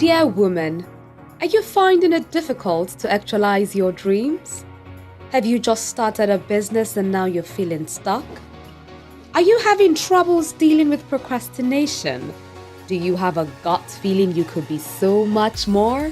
Dear woman, are you finding it difficult to actualize your dreams? Have you just started a business and now you're feeling stuck? Are you having troubles dealing with procrastination? Do you have a gut feeling you could be so much more?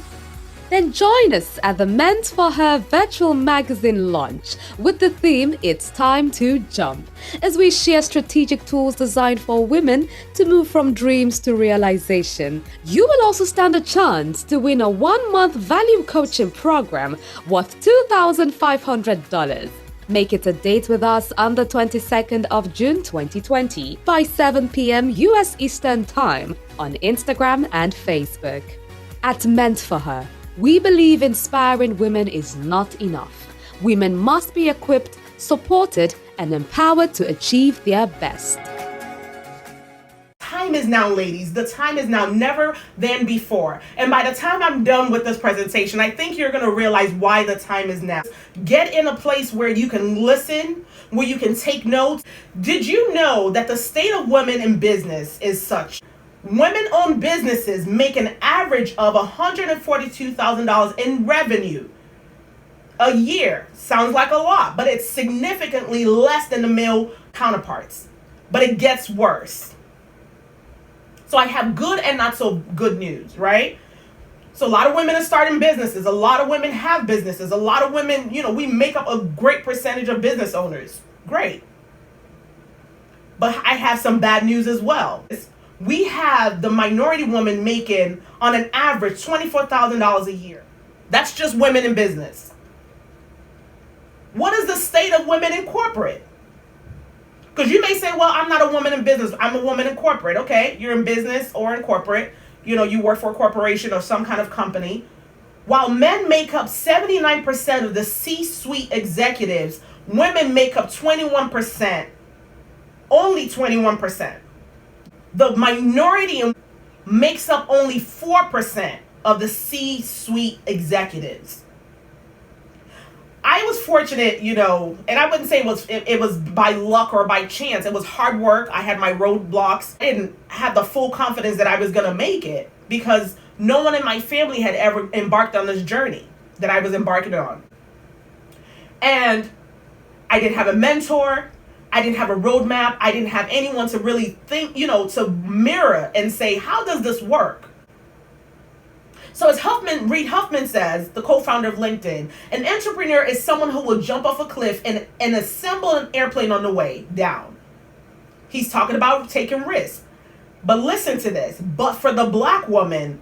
Then join us at the Meant for Her virtual magazine launch with the theme It's Time to Jump, as we share strategic tools designed for women to move from dreams to realization. You will also stand a chance to win a 1-month value coaching program worth $2,500. Make it a date with us on the 22nd of June 2020 by 7 p.m. US Eastern Time on Instagram and Facebook. At Meant for Her, we believe inspiring women is not enough. Women must be equipped, supported, and empowered to achieve their best. Time is now, ladies. The time is now, never than before. And by the time I'm done with this presentation, I think you're going to realize why the time is now. Get in a place where you can listen, where you can take notes. Did you know that the state of women in business is such? Women-owned businesses make an average of $142,000 in revenue a year. Sounds like a lot, but it's significantly less than the male counterparts. But it gets worse. So I have good and not so good news, right? So a lot of women are starting businesses. A lot of women have businesses. A lot of women, we make up a great percentage of business owners. Great. But I have some bad news as well. We have the minority woman making, on an average, $24,000 a year. That's just women in business. What is the state of women in corporate? Because you may say, well, I'm not a woman in business. I'm a woman in corporate. Okay, you're in business or in corporate. You work for a corporation or some kind of company. While men make up 79% of the C-suite executives, women make up 21%. Only 21%. The minority makes up only 4% of the C-suite executives. I was fortunate, and I wouldn't say it was by luck or by chance. It was hard work. I had my roadblocks. I didn't have the full confidence that I was going to make it because no one in my family had ever embarked on this journey that I was embarking on. And I didn't have a mentor. I didn't have a roadmap. I didn't have anyone to really think, to mirror and say, how does this work? So as Reid Huffman says, the co-founder of LinkedIn, an entrepreneur is someone who will jump off a cliff and assemble an airplane on the way down. He's talking about taking risks. But listen to this. But for the Black woman,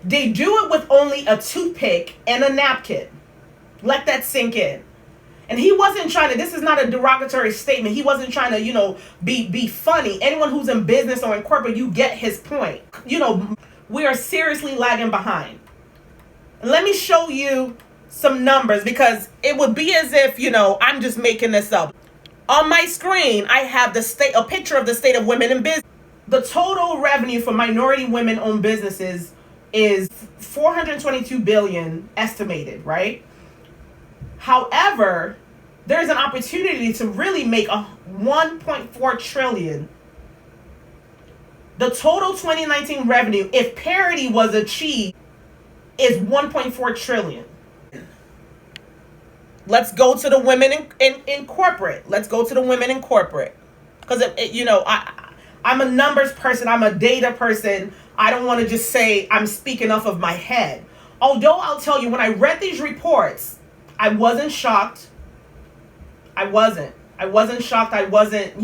they do it with only a toothpick and a napkin. Let that sink in. And he wasn't trying to, this is not a derogatory statement. He wasn't trying to, be funny. Anyone who's in business or in corporate, you get his point. We are seriously lagging behind. And let me show you some numbers because it would be as if, I'm just making this up. On my screen, I have a picture of the state of women in business. The total revenue for minority women-owned businesses is $422 billion estimated, right? However, there's an opportunity to really make a $1.4 trillion. The total 2019 revenue, if parity was achieved, is $1.4 trillion. Let's go to the women in corporate. Let's go to the women in corporate. Because, I'm a numbers person. I'm a data person. I don't want to just say I'm speaking off of my head. Although I'll tell you, when I read these reports, I wasn't shocked. I wasn't shocked. I wasn't,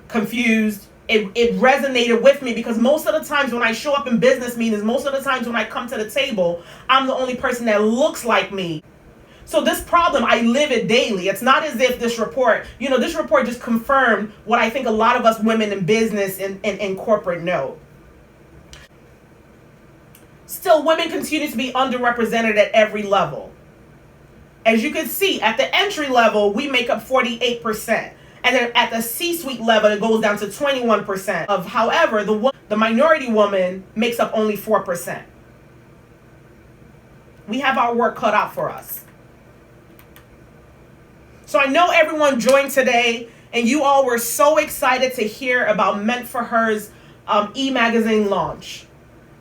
confused. It resonated with me because most of the times when I show up in business meetings, most of the times when I come to the table, I'm the only person that looks like me. So this problem, I live it daily. It's not as if this report just confirmed what I think a lot of us women in business and corporate know. Still, women continue to be underrepresented at every level. As you can see, at the entry level, we make up 48%. And then at the C-suite level, it goes down to 21%. However, the minority woman makes up only 4%. We have our work cut out for us. So I know everyone joined today, and you all were so excited to hear about Meant for Her's e-magazine launch.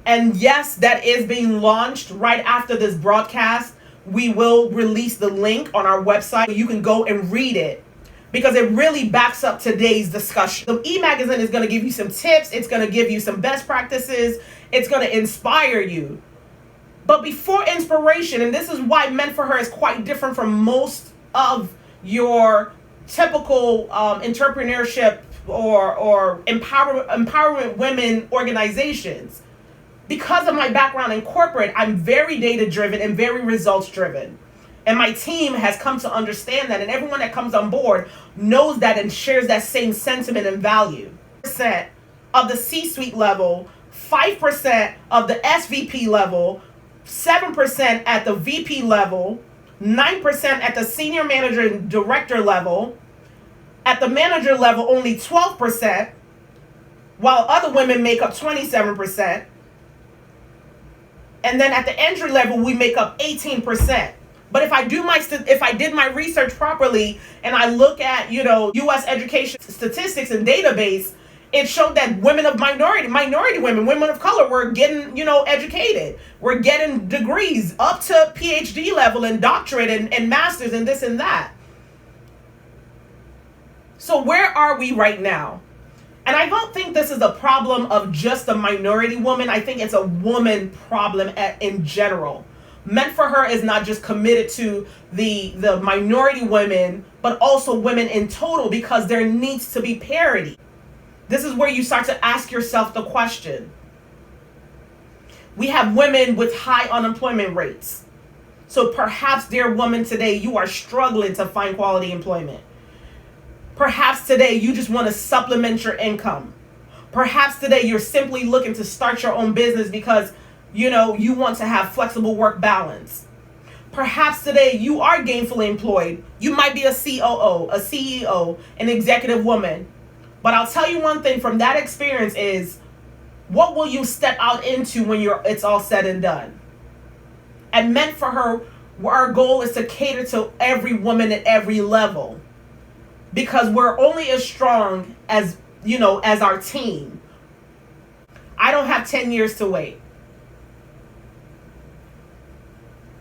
And yes, that is being launched right after this broadcast. We will release the link on our website. You can go and read it because it really backs up today's discussion. The e-magazine is going to give you some tips. It's going to give you some best practices. It's going to inspire you. But before inspiration, and this is why Meant for Her is quite different from most of your typical entrepreneurship or empowerment women organizations. Because of my background in corporate, I'm very data driven and very results driven. And my team has come to understand that, and everyone that comes on board knows that and shares that same sentiment and value. 5% of the C-suite level, 5% of the SVP level, 7% at the VP level, 9% at the senior manager and director level. At the manager level, only 12%, while other women make up 27%. And then at the entry level, we make up 18%. But if I did my research properly and I look at, U.S. education statistics and database, it showed that women of minority women of color were getting, educated. We're getting degrees up to PhD level and doctorate and masters and this and that. So where are we right now? And I don't think this is a problem of just a minority woman. I think it's a woman problem in general. Meant for Her is not just committed to the minority women, but also women in total, because there needs to be parity. This is where you start to ask yourself the question. We have women with high unemployment rates. So perhaps, dear woman, today you are struggling to find quality employment. Perhaps today you just want to supplement your income. Perhaps today you're simply looking to start your own business because, you want to have flexible work balance. Perhaps today you are gainfully employed. You might be a COO, a CEO, an executive woman. But I'll tell you one thing from that experience is, what will you step out into when it's all said and done? And Meant for Her, our goal is to cater to every woman at every level. Because we're only as strong as, as our team. I don't have 10 years to wait.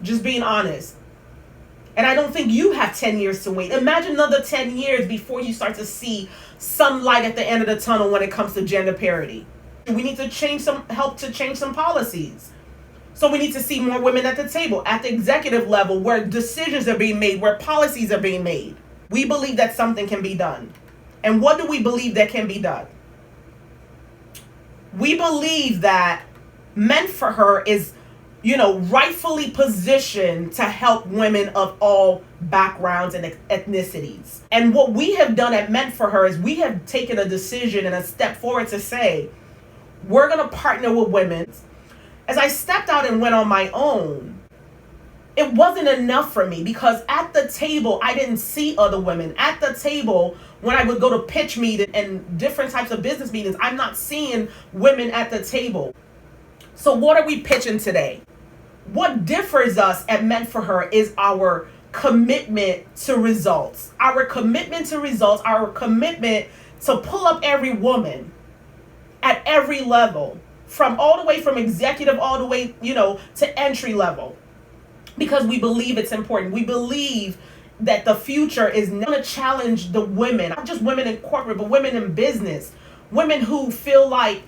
Just being honest. And I don't think you have 10 years to wait. Imagine another 10 years before you start to see some light at the end of the tunnel when it comes to gender parity. We need to help to change some policies. So we need to see more women at the table, at the executive level, where decisions are being made, where policies are being made. We believe that something can be done. And what do we believe that can be done? We believe that Meant for Her is, rightfully positioned to help women of all backgrounds and ethnicities. And what we have done at Meant for Her is we have taken a decision and a step forward to say, we're going to partner with women. As I stepped out and went on my own, it wasn't enough for me, because at the table, I didn't see other women. At the table, when I would go to pitch meetings and different types of business meetings, I'm not seeing women at the table. So what are we pitching today? What differs us at Meant for Her is our commitment to results. Our commitment to results, our commitment to pull up every woman at every level, from all the way from executive all the way, to entry level. Because we believe it's important. We believe that the future is going to challenge the women, not just women in corporate, but women in business. Women who feel like,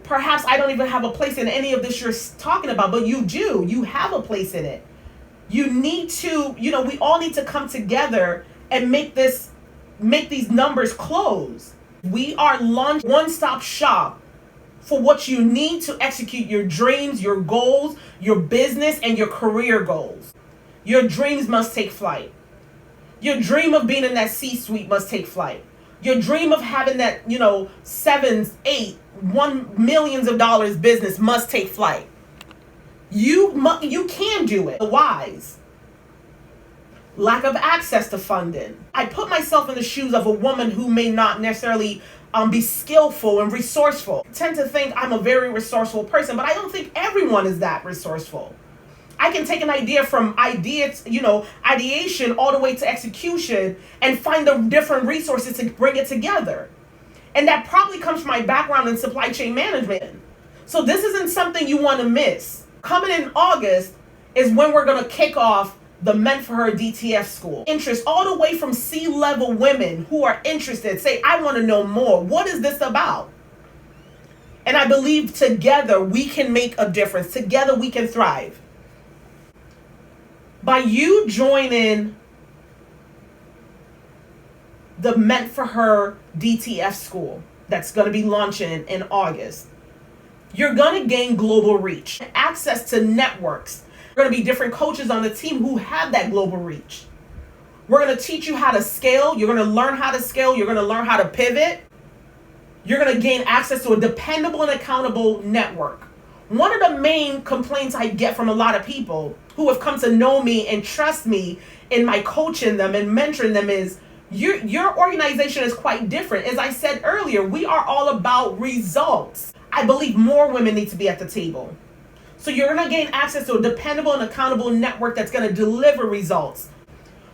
perhaps I don't even have a place in any of this you're talking about, but you do. You have a place in it. You need to, we all need to come together and make these numbers close. We are launching one-stop shop for what you need to execute your dreams, your goals, your business, and your career goals. Your dreams must take flight. Your dream of being in that C-suite must take flight. Your dream of having that, 7, 8, $1 million business must take flight. You can do it. Whys? Lack of access to funding. I put myself in the shoes of a woman who may not necessarily be skillful and resourceful. I tend to think I'm a very resourceful person, but I don't think everyone is that resourceful. I can take an idea from ideation all the way to execution and find the different resources to bring it together. And that probably comes from my background in supply chain management. So this isn't something you want to miss. Coming in August is when we're going to kick off the Meant for Her DTF school. Interest all the way from C-level women who are interested. Say, I want to know more. What is this about? And I believe together we can make a difference. Together we can thrive. By you joining the Meant for Her DTF school that's going to be launching in August, you're going to gain global reach, access to networks. There are going to be different coaches on the team who have that global reach. We're going to teach you how to scale. You're going to learn how to scale. You're going to learn how to pivot. You're going to gain access to a dependable and accountable network. One of the main complaints I get from a lot of people who have come to know me and trust me in my coaching them and mentoring them is, your organization is quite different. As I said earlier, we are all about results. I believe more women need to be at the table. So you're going to gain access to a dependable and accountable network that's going to deliver results.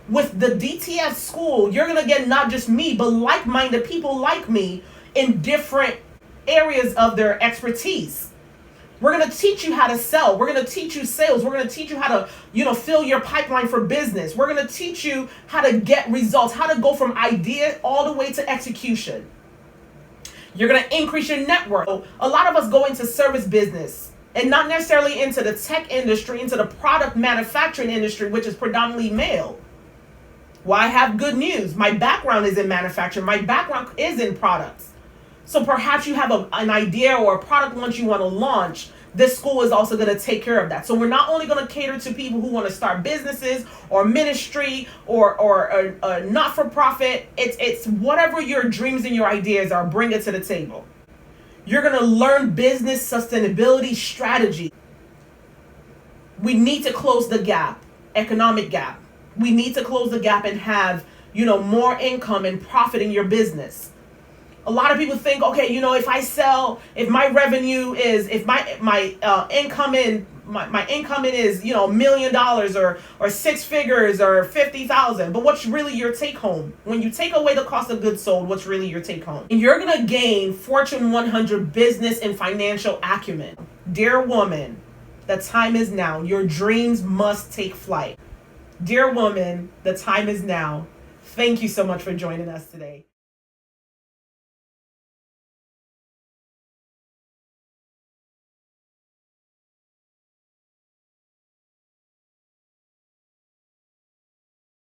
With the DTF school, you're going to get not just me, but like-minded people like me in different areas of their expertise. We're going to teach you how to sell. We're going to teach you sales. We're going to teach you how to, fill your pipeline for business. We're going to teach you how to get results, how to go from idea all the way to execution. You're going to increase your network. A lot of us go into service business and not necessarily into the tech industry, into the product manufacturing industry, which is predominantly male. Well, I have good news. My background is in manufacturing. My background is in products. So perhaps you have an idea or a product launch you want to launch. This school is also going to take care of that. So we're not only going to cater to people who want to start businesses or ministry or a not-for-profit. It's whatever your dreams and your ideas are, bring it to the table. You're going to learn business sustainability strategy. We need to close the gap, economic gap. We need to close the gap and have, more income and profit in your business. A lot of people think, okay, if I sell, if my revenue is, if my income in is, $1 million or six figures or 50,000. But what's really your take home? When you take away the cost of goods sold, what's really your take home? And you're going to gain Fortune 100 business and financial acumen. Dear woman, the time is now. Your dreams must take flight. Dear woman, the time is now. Thank you so much for joining us today.